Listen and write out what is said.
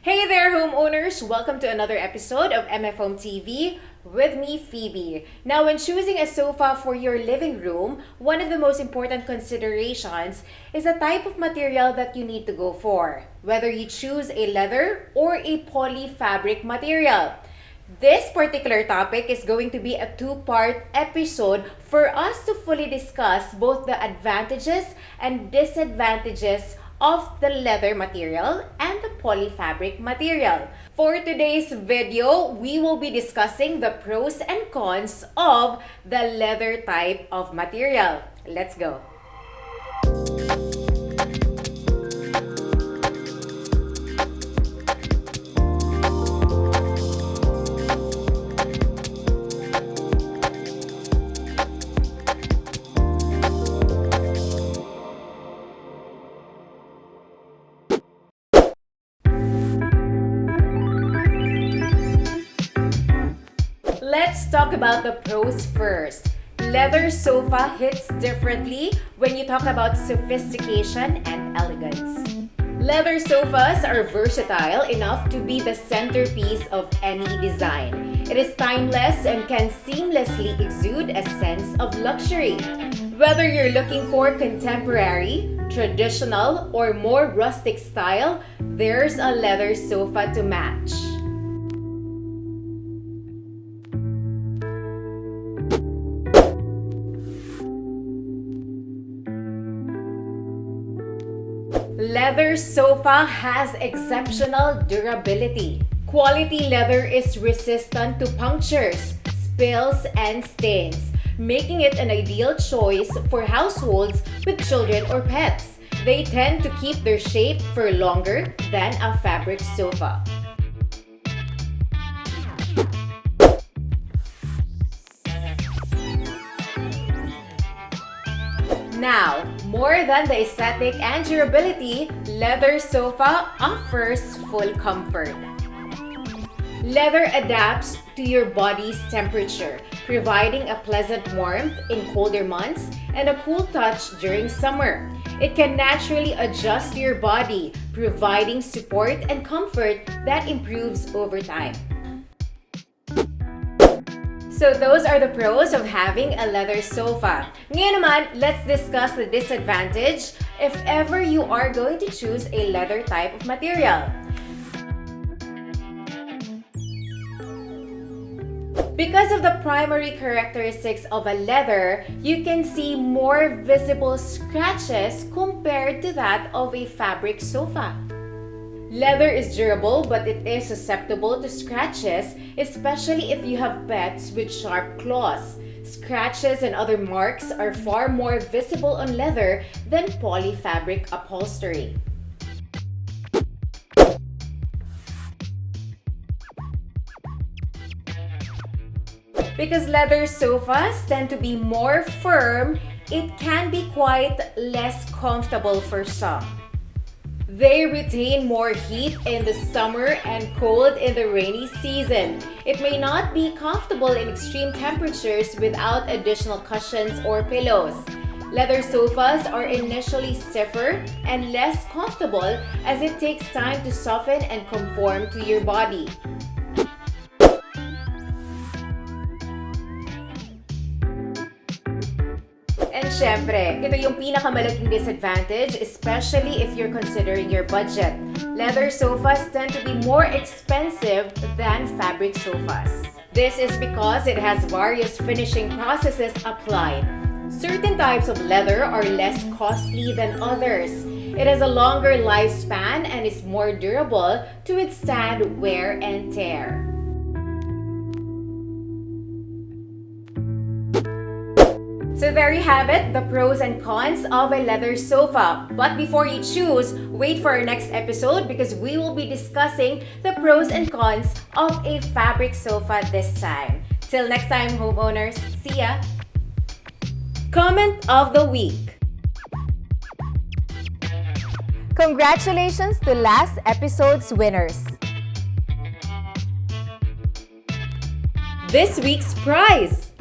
Hey there, homeowners! Welcome to another episode of MF Home TV with me, Phoebe. Now, when choosing a sofa for your living room, one of the most important considerations is the type of material that you need to go for, whether you choose a leather or a poly fabric material. This particular topic is going to be a two-part episode for us to fully discuss both the advantages and disadvantages of the leather material and the polyfabric material. For today's video, we will be discussing the pros and cons of the leather type of material. Let's go. Let's talk about the pros first. Leather sofa hits differently when you talk about sophistication and elegance. Leather sofas are versatile enough to be the centerpiece of any design. It is timeless and can seamlessly exude a sense of luxury. Whether you're looking for contemporary, traditional, or more rustic style, there's a leather sofa to match. Leather sofa has exceptional durability. Quality leather is resistant to punctures, spills, and stains, making it an ideal choice for households with children or pets. They tend to keep their shape for longer than a fabric sofa. Now, more than the aesthetic and durability, leather sofa offers full comfort. Leather adapts to your body's temperature, providing a pleasant warmth in colder months and a cool touch during summer. It can naturally adjust to your body, providing support and comfort that improves over time. So those are the pros of having a leather sofa. Ngayon naman, let's discuss the disadvantage if ever you are going to choose a leather type of material. Because of the primary characteristics of a leather, you can see more visible scratches compared to that of a fabric sofa. Leather is durable, but it is susceptible to scratches, especially if you have pets with sharp claws. Scratches and other marks are far more visible on leather than polyfabric upholstery. Because leather sofas tend to be more firm, it can be quite less comfortable for some. They retain more heat in the summer and cold in the rainy season. It may not be comfortable in extreme temperatures without additional cushions or pillows. Leather sofas are initially stiffer and less comfortable as it takes time to soften and conform to your body. And syempre, ito yung pinakamalaking disadvantage, especially if you're considering your budget. Leather sofas tend to be more expensive than fabric sofas. This is because it has various finishing processes applied. Certain types of leather are less costly than others. It has a longer lifespan and is more durable to withstand wear and tear. So there you have it, the pros and cons of a leather sofa. But before you choose, wait for our next episode because we will be discussing the pros and cons of a fabric sofa this time. Till next time, homeowners. See ya! Comment of the week. Congratulations to last episode's winners. This week's prize.